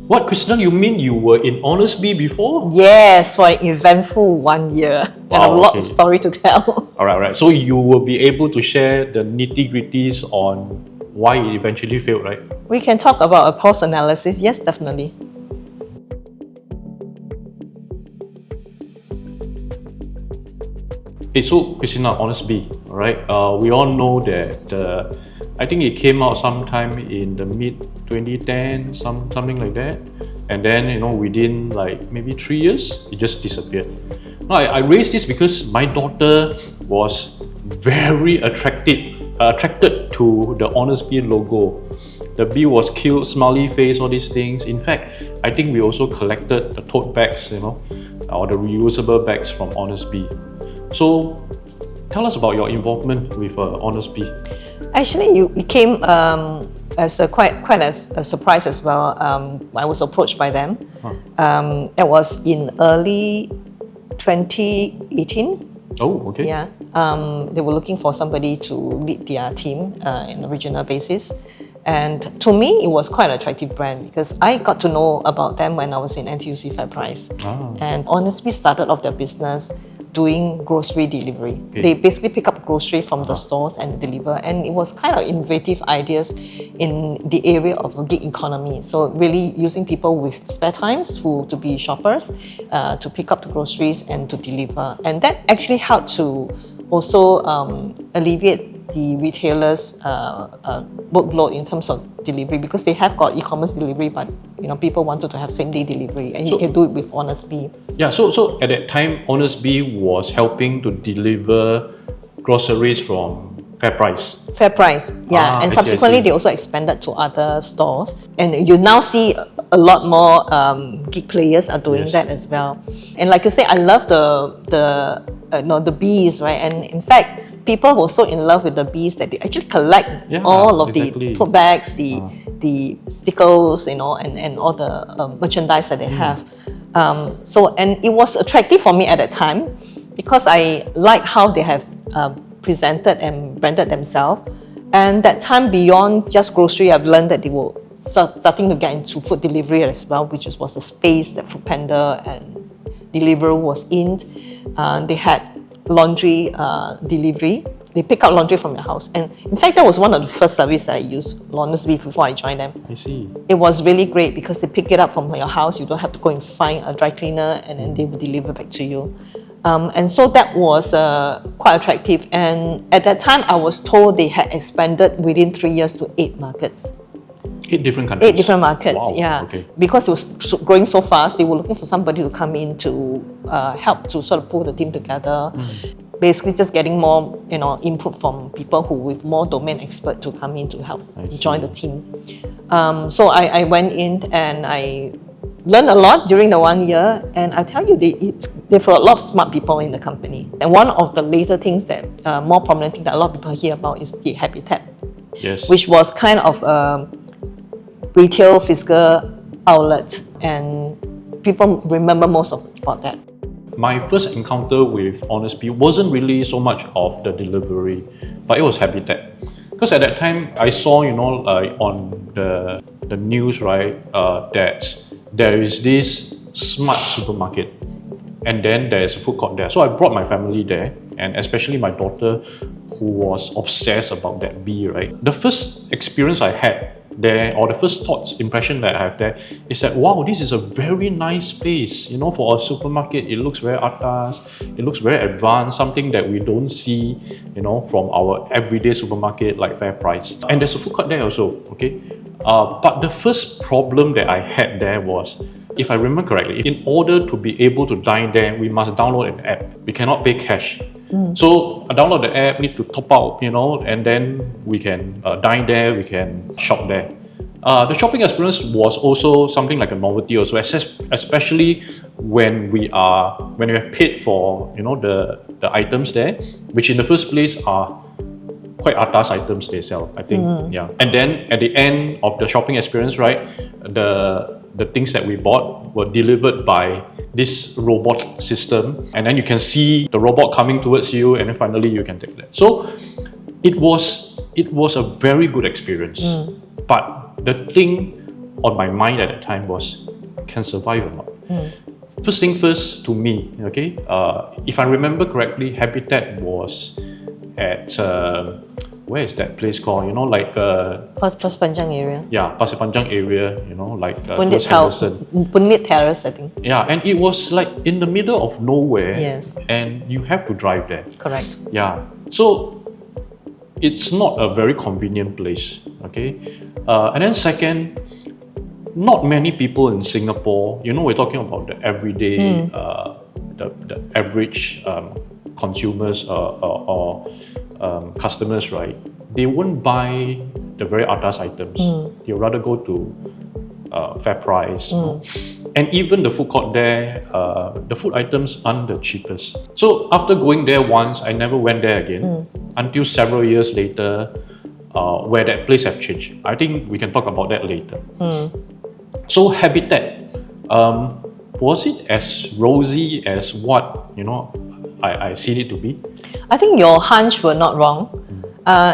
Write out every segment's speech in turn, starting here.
What, Christina, you mean you were in Honestbee before? Yes, for an eventful 1 year. And a Wow, lot okay. of story to tell. All right. So you will be able to share the nitty-gritties on why it eventually failed, right? We can talk about a pulse analysis. Yes, definitely. Okay, so Christina, Honestbee, all right? We all know that I think it came out sometime in the mid 2010, something like that, and then within like maybe 3 years, it just disappeared. Now I raised this because my daughter was very attracted to the Honestbee logo. The bee was cute, smiley face, all these things. In fact, I think we also collected the tote bags, or the reusable bags from Honestbee. So, tell us about your involvement with Honestbee. Actually, it came as quite a surprise as well. I was approached by them. It was in early 2018. Oh, okay. Yeah. They were looking for somebody to lead their team in a regional basis. And to me, it was quite an attractive brand because I got to know about them when I was in NTUC FairPrice. And Honestbee started off their business doing grocery delivery. Okay. They basically pick up grocery from the stores and deliver, and it was kind of innovative ideas in the area of a gig economy. So really using people with spare times to be shoppers, to pick up the groceries and to deliver. And that actually helped to also alleviate the retailers' workload in terms of delivery, because they have got e-commerce delivery, but people wanted to have same-day delivery, and you can do it with Honestbee. Yeah, so at that time, Honestbee was helping to deliver groceries from FairPrice. FairPrice, yeah. And I subsequently, see. they also expanded to other stores. And you now see a lot more gig players are doing that as well. And like you say, I love the bees, right? And in fact, people were so in love with the bees that they actually collect all of the tote bags, the stickers, and all the merchandise that they have. And it was attractive for me at that time because I like how they have presented and branded themselves. And that time, beyond just grocery, I've learned that they were starting to get into food delivery as well, which was the space that Foodpanda and Deliveroo was in. They had laundry delivery. They pick up laundry from your house. And in fact, that was one of the first services that I used, Honestbee, before I joined them. I see. It was really great because they pick it up from your house. You don't have to go and find a dry cleaner, and then they will deliver back to you. And so that was quite attractive. And at that time, I was told they had expanded within 3 years to 8 markets. 8 different countries? 8 different markets, wow. yeah. Okay. Because it was growing so fast, they were looking for somebody to come in to help to sort of pull the team together. Basically just getting more input from people who with more domain expert to come in to help join the team. So I went in and I learned a lot during the 1 year, and I tell you, there were a lot of smart people in the company. And one of the later things that, more prominent thing that a lot of people hear about is the Habitat. Yes. Which was kind of a retail physical outlet, and people remember most about that. My first encounter with Honestbee wasn't really so much of the delivery, but it was Habitat. Because at that time, I saw, on the news, right, that there is this smart supermarket, and then there's a food court there. So I brought my family there, and especially my daughter, who was obsessed about that bee, right? The first experience I had there, or the first impression that I have there, is that wow, this is a very nice space. For a supermarket, it looks very atas, it looks very advanced, something that we don't see, from our everyday supermarket like FairPrice. And there's a food court there also, okay? But the first problem that I had there was, if I remember correctly, in order to be able to dine there, we must download an app. We cannot pay cash. So I download the app, need to top out, and then we can dine there, we can shop there. The shopping experience was also something like a novelty also, especially when we have paid for the items there, which in the first place are quite atas items they sell, I think. Yeah. And then at the end of the shopping experience, right, the things that we bought were delivered by this robot system, and then you can see the robot coming towards you, and then finally you can take that. So it was a very good experience. But the thing on my mind at that time was, can survive or not? First thing first, to me, okay, if I remember correctly, Habitat was at, where is that place called? You know, like, Pasir Panjang area. yeah, Pasir Panjang area, you know, like Punit towards Henderson. Terrace, I think. Yeah, and it was like in the middle of nowhere. Yes. And you have to drive there. Correct. Yeah. So it's not a very convenient place. Okay. And then second, not many people in Singapore, you know, we're talking about the everyday, the average consumers or customers, right? They won't buy the very atas items. They'll rather go to FairPrice. You know? And even the food court there, the food items aren't the cheapest. So after going there once, I never went there again until several years later, where that place have changed. I think we can talk about that later. So Habitat, was it as rosy as what, you know, I see it to be? I think your hunch were not wrong.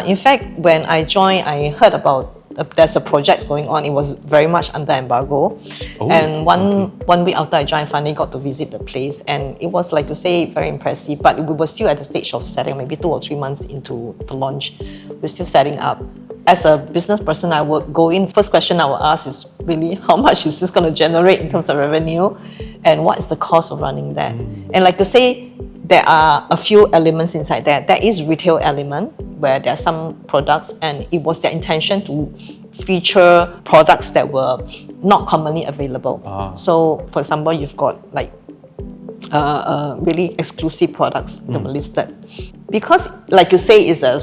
In fact, when I joined, I heard about there's a project going on. It was very much under embargo. And one week after I joined, I finally got to visit the place. And it was, like you say, very impressive. But we were still at the stage of setting, maybe 2 or 3 months into the launch. We're still setting up. As a business person, I would go in, first question I would ask is really, how much is this going to generate in terms of revenue? And what is the cost of running that? And like you say, there are a few elements inside there. There is retail element where there are some products, and it was their intention to feature products that were not commonly available. So, for example, you've got like really exclusive products that were listed. Because, like you say, it's a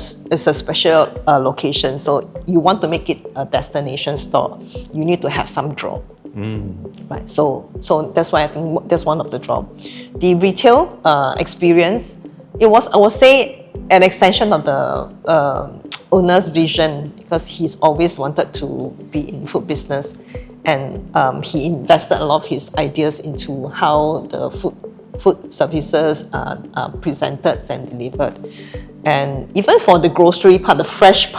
special location, so you want to make it a destination store, you need to have some draw. Right, so that's why I think that's one of the draw. The retail experience, it was, I would say, an extension of the owner's vision, because he's always wanted to be in food business, and he invested a lot of his ideas into how the food services are presented and delivered. And even for the grocery part, the fresh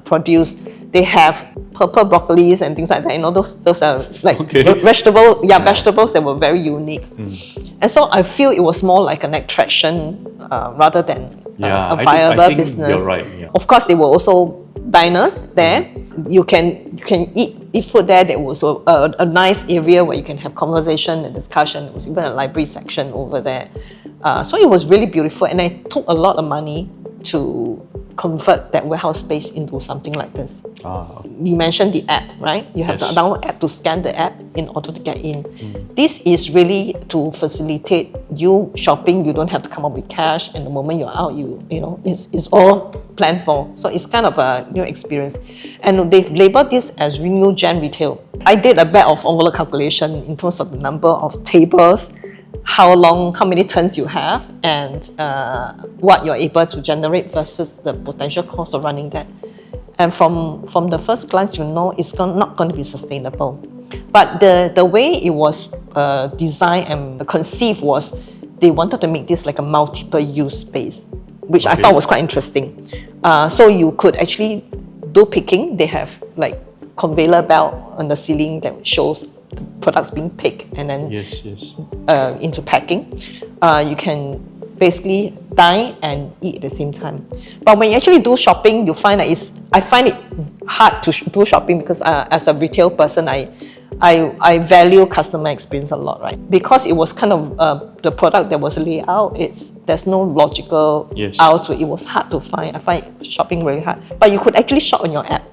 produce, they have purple broccolis and things like that. You know, those are like vegetables that were very unique. And so I feel it was more like an attraction rather than a viable I think business. You're right. Yeah. Of course, there were also diners there. You can eat food there. There was a nice area where you can have conversation and discussion. There was even a library section over there. So it was really beautiful, and I took a lot of money to convert that warehouse space into something like this. You mentioned the app, right? You have to download app to scan the app in order to get in. This is really to facilitate you shopping. You don't have to come up with cash, and the moment you're out, you know, it's all planned for. So it's kind of a new experience. And they've labeled this as new gen retail. I did a bit of envelope calculation in terms of the number of tables, how many turns you have, and what you're able to generate versus the potential cost of running that. And from the first glance, you know it's not going to be sustainable. But the way it was designed and conceived was, they wanted to make this like a multiple use space, which I thought was quite interesting. So you could actually do picking. They have like conveyor belt on the ceiling that shows the products being picked and then into packing. You can basically dine and eat at the same time. But when you actually do shopping, you find that I find it hard to do shopping, because as a retail person, I value customer experience a lot, right? Because it was kind of the product that was laid out, there's no logical out to it. It was hard to find. I find shopping very hard. But you could actually shop on your app.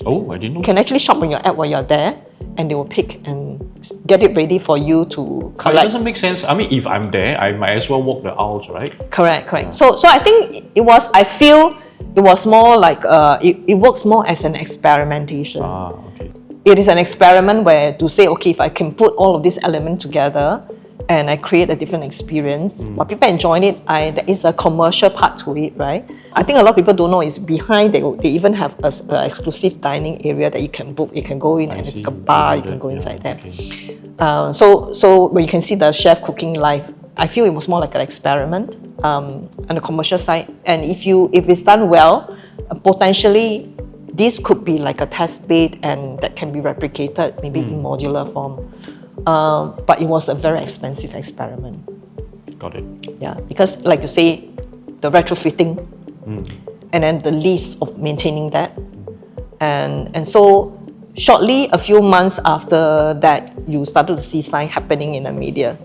Oh, I didn't know. You can actually shop on your app while you're there, and they will pick and get it ready for you to collect. But it doesn't make sense. I mean, if I'm there, I might as well walk the aisles, right? Correct. Yeah. So I think I feel it was more like, it works more as an experimentation. Okay. It is an experiment where to say, okay, if I can put all of these elements together and I create a different experience, but people enjoying it, there is a commercial part to it, right? I think a lot of people don't know is behind, they even have an exclusive dining area that you can book. You can go in, and it's like a bar, you can go inside there. Okay. So where you can see the chef cooking live, I feel it was more like an experiment on the commercial side. And if it's done well, potentially this could be like a test bed and that can be replicated maybe in modular form. But it was a very expensive experiment. Got it. Yeah, because like you say, the retrofitting and then the lease of maintaining that. And so shortly, a few months after that, you started to see signs happening in the media.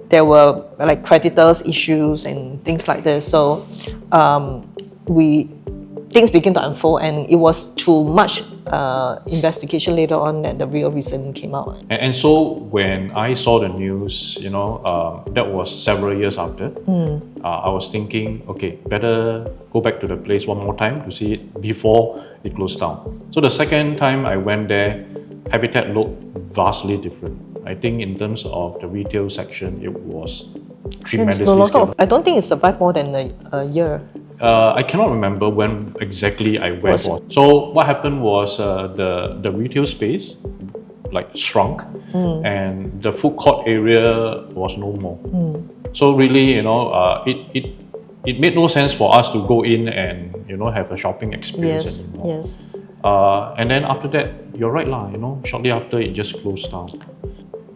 There were like creditors issues and things like this. So things began to unfold, and it was too much investigation later on that the real reason came out. And so when I saw the news, that was several years after, I was thinking, okay, better go back to the place one more time to see it before it closed down. So the second time I went there, Habitat looked vastly different. I think in terms of the retail section, it was tremendously scaled. I don't think it survived more than a year. I cannot remember when exactly I went. So what happened was the retail space like shrunk, and the food court area was no more. So really, it made no sense for us to go in and have a shopping experience anymore. Yes. And then after that, you're right lah. Shortly after it just closed down.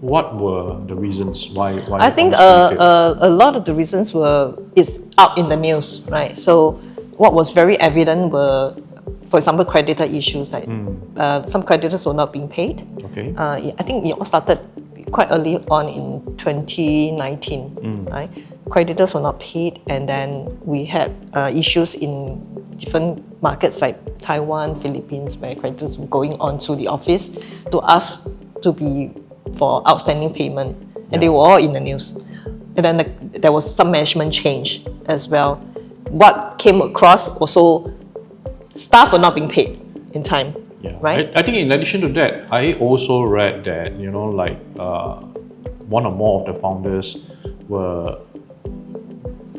What were the reasons why I think a lot of the reasons is out in the news, right? So what was very evident were, for example, creditor issues. Like some creditors were not being paid. Okay. I think it all started quite early on in 2019, right? Creditors were not paid, and then we had issues in different markets like Taiwan, Philippines, where creditors were going on to the office to ask for outstanding payment, and they were all in the news. And then there was some management change as well. What came across also, staff were not being paid in time. Yeah. Right? I think in addition to that, I also read that one or more of the founders were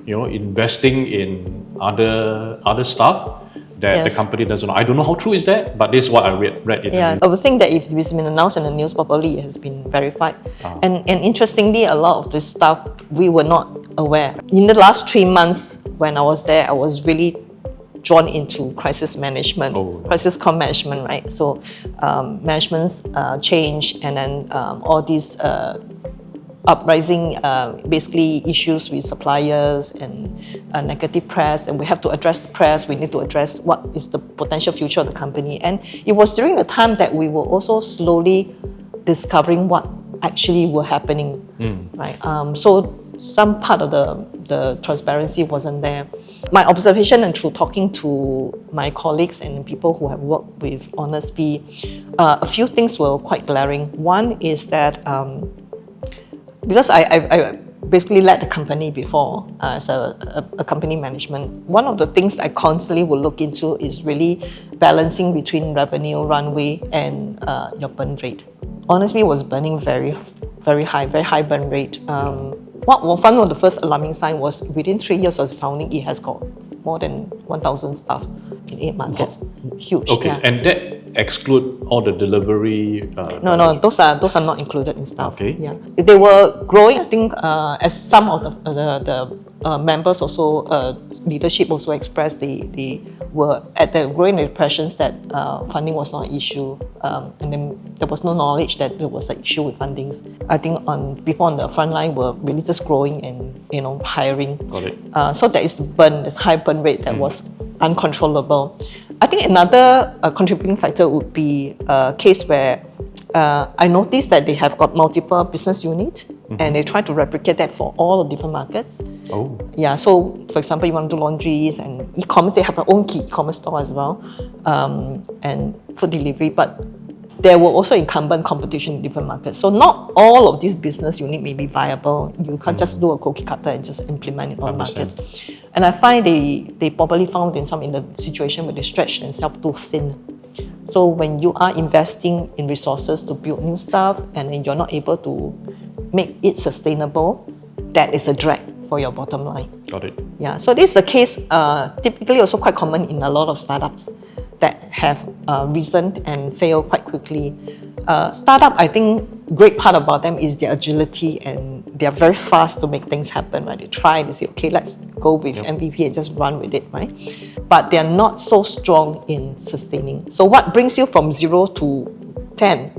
investing in other stuff that the company doesn't know. I don't know how true is that, but this is what I read in the news. I would think that if it's been announced in the news, probably it has been verified. And interestingly, a lot of this stuff we were not aware. In the last 3 months when I was there, I was really drawn into crisis management, crisis comm management, right? So management's change, and then all these uprising basically issues with suppliers and negative press, and we have to address the press. We need to address what is the potential future of the company. And it was during the time that we were also slowly discovering what actually were happening, right? So some part of the transparency wasn't there. My observation, and through talking to my colleagues and people who have worked with Honestbee, a few things were quite glaring. One is that because I basically led the company before as a company management, one of the things I constantly will look into is really balancing between revenue, runway, and your burn rate. Honestbee was burning very high burn rate. One of the first alarming signs was within 3 years of its founding, it has got more than 1,000 staff in 8 markets. Huge. Okay, and that exclude all the delivery? No, those are not included in staff. Okay. Yeah, they were growing. I think as some of the members also leadership also expressed they were at the growing impressions that funding was not an issue, and then there was no knowledge that there was an issue with fundings. I think people on the front line were really just growing and hiring. Got it. So there is this high burn rate that was uncontrollable. I think another contributing factor would be a case where I noticed that they have got multiple business units, and they try to replicate that for all the different markets. Oh. Yeah, so for example, you want to do laundries and e-commerce, they have their own e-commerce store as well, and food delivery, but there were also incumbent competition in different markets. So not all of these business units may be viable. You can't just do a cookie cutter and just implement it on markets. And I find they probably found themselves in the situation where they stretch themselves too thin. So when you are investing in resources to build new stuff and then you're not able to make it sustainable, that is a drag for your bottom line. Got it. Yeah, so this is the case typically also quite common in a lot of startups that have risen and failed quite quickly. Startup, I think, great part about them is their agility, and they're very fast to make things happen, right? They try, they say, okay, let's go with MVP and just run with it, right? But they're not so strong in sustaining. So what brings you from 0 to 10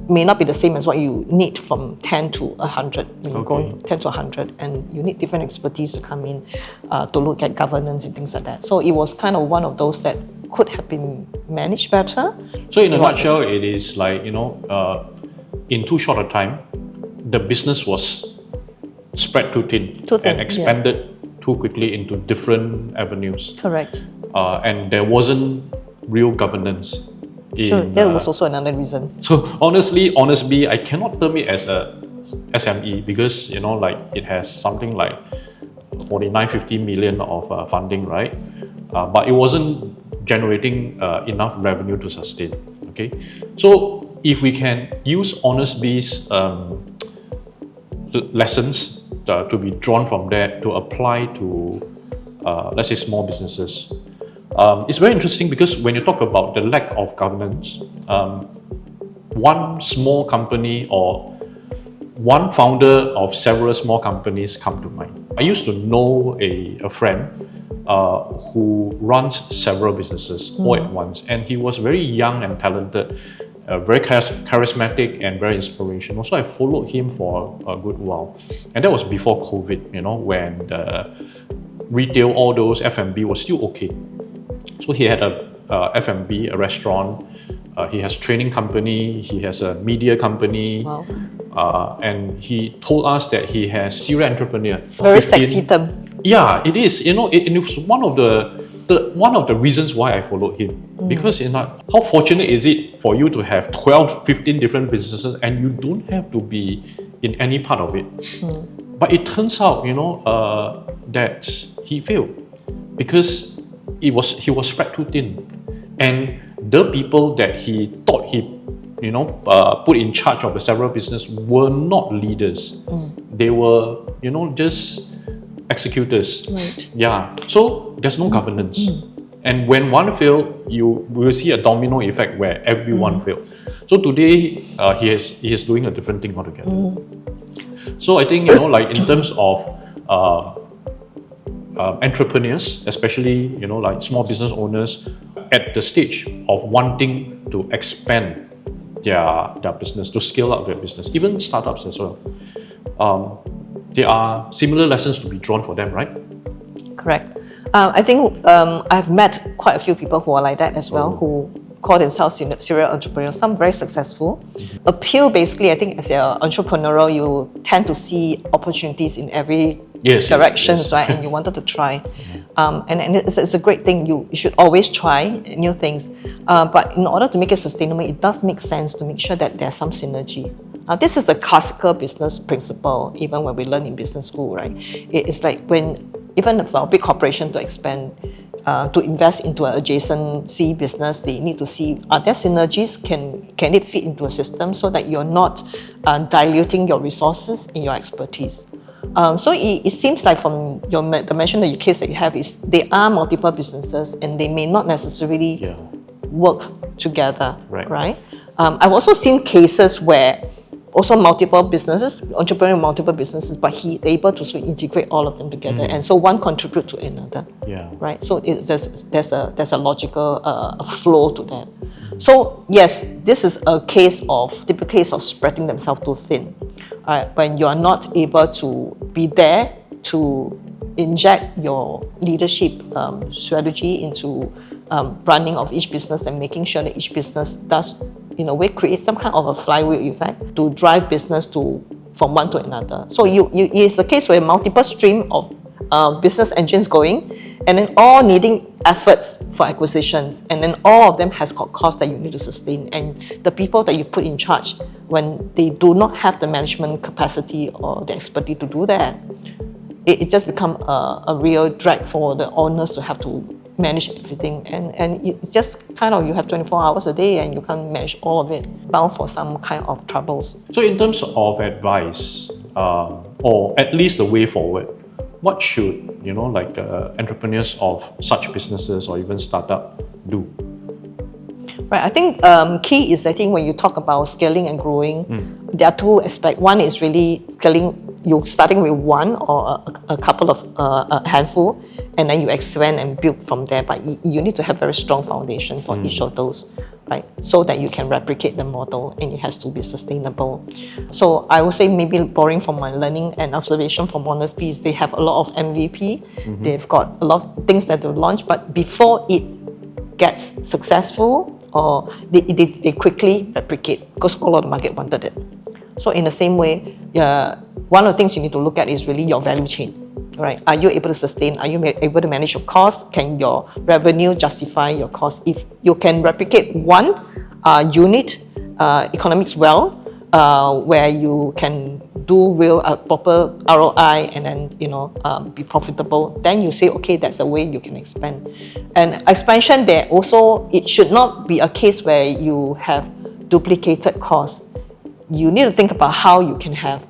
may not be the same as what you need from 10 to 100. When you go 10 to 100, and you need different expertise to come in to look at governance and things like that. So it was kind of one of those that could have been managed better. So in a nutshell, it is like, in too short a time, the business was spread too thin, and expanded too quickly into different avenues. Correct. And there wasn't real governance. Sure, that was also another reason. So honestly, Honestbee, I cannot term it as a SME because it has something like 49-50 million of funding, right? But it wasn't generating enough revenue to sustain. Okay, so if we can use Honestbee's lessons to be drawn from there to apply to let's say small businesses. It's very interesting because when you talk about the lack of governance, one small company or one founder of several small companies come to mind. I used to know a friend who runs several businesses all at once, and he was very young and talented, very charismatic and very inspirational. So I followed him for a good while, and that was before COVID, when the retail, all those F&B was still okay. So he had a F&B, a restaurant, he has training company, he has a media company. Wow. And he told us that he has serial entrepreneur. Very sexy term. Yeah, it is. It was one of the reasons why I followed him. Because how fortunate is it for you to have 12, 15 different businesses and you don't have to be in any part of it. But it turns out, that he failed because he was spread too thin, and the people that he thought he put in charge of the several business were not leaders. They were just executors. Right. Yeah, so there's no governance, and when one failed, we will see a domino effect where everyone failed. So today he is doing a different thing altogether. So I think in terms of entrepreneurs, especially like small business owners, at the stage of wanting to expand their business, to scale up their business, even startups as well, there are similar lessons to be drawn for them, right? Correct. I think I've met quite a few people who are like that as well, who call themselves serial entrepreneurs, some very successful. Appeal, basically, I think as an entrepreneurial, you tend to see opportunities in every directions, right? And you wanted to try. And it's a great thing. You should always try new things. But in order to make it sustainable, it does make sense to make sure that there's some synergy. This is the classical business principle, even when we learn in business school, right? It's like even for a big corporation to expand, to invest into an adjacency business, they need to see, are there synergies? Can it fit into a system so that you're not diluting your resources and your expertise? So it seems like from the mention of your case that you have is they are multiple businesses and they may not necessarily work together, right? I've also seen cases where also multiple businesses, entrepreneur multiple businesses, but he able to integrate all of them together, and so one contribute to another. Right. So there's a logical flow to that. So yes, this is a typical case of spreading themselves too thin. When you are not able to be there to inject your leadership strategy into running of each business and making sure that each business does, in a way, create some kind of a flywheel effect to drive business from one to another. So it's a case where multiple stream of business engines going, and then all needing efforts for acquisitions, and then all of them has got costs that you need to sustain. And the people that you put in charge, when they do not have the management capacity or the expertise to do that, it just become a real drag for the owners to have to manage everything, and it's just kind of, you have 24 hours a day and you can't manage all of it, bound for some kind of troubles. So in terms of advice, or at least the way forward, what should entrepreneurs of such businesses or even startup do? Right. I think key is, I think when you talk about scaling and growing, there are two aspects. One is really scaling. You starting with one or a couple of a handful, and then you expand and build from there. But you need to have very strong foundation for each of those, right? So that you can replicate the model, and it has to be sustainable. So I would say, maybe borrowing from my learning and observation from Honestbee, is they have a lot of MVP. They've got a lot of things that they've launched, but before it gets successful, or they quickly replicate, because all of the market wanted it. So in the same way, one of the things you need to look at is really your value chain, right? Are you able to sustain? Are you able to manage your costs? Can your revenue justify your costs? If you can replicate one unit economics well, where you can do real proper ROI, and then be profitable, then you say, okay, that's a way you can expand. And expansion, there also, it should not be a case where you have duplicated costs. You need to think about how you can have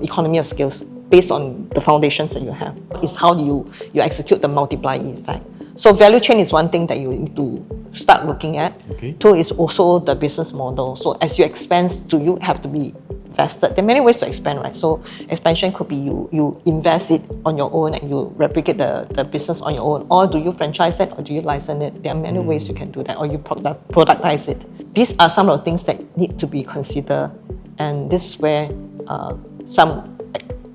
economy of scales based on the foundations that you have. It's how you execute the multiplier effect. So value chain is one thing that you need to start looking at. Okay. Two is also the business model. So as you expand, do you have to be vested? There are many ways to expand, right? So expansion could be you invest it on your own and you replicate the business on your own, or do you franchise it, or do you license it? There are many ways you can do that, or you productize it. These are some of the things that need to be considered, and this is where some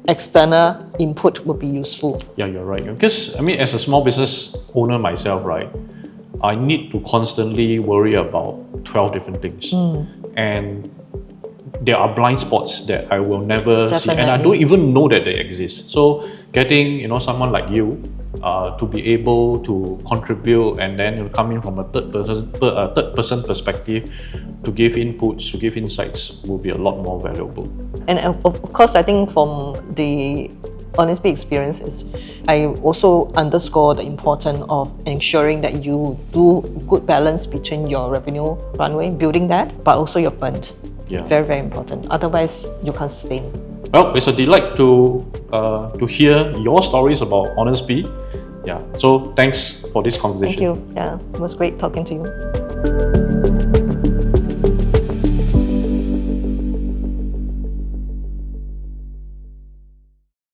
external input would be useful. Yeah, you're right. Because I mean, as a small business owner myself, right, I need to constantly worry about 12 different things. And there are blind spots that I will never see, and I don't even know that they exist. So getting someone like you to be able to contribute, and then come in from a third person perspective to give inputs, to give insights, will be a lot more valuable. And of course, I think from the Honestbee experience is, I also underscore the importance of ensuring that you do good balance between your revenue runway, building that, but also your burn. Yeah. Very, very important. Otherwise, you can't sustain. Well, it's a delight to hear your stories about Honestbee. Yeah. So thanks for this conversation. Thank you. Yeah, it was great talking to you.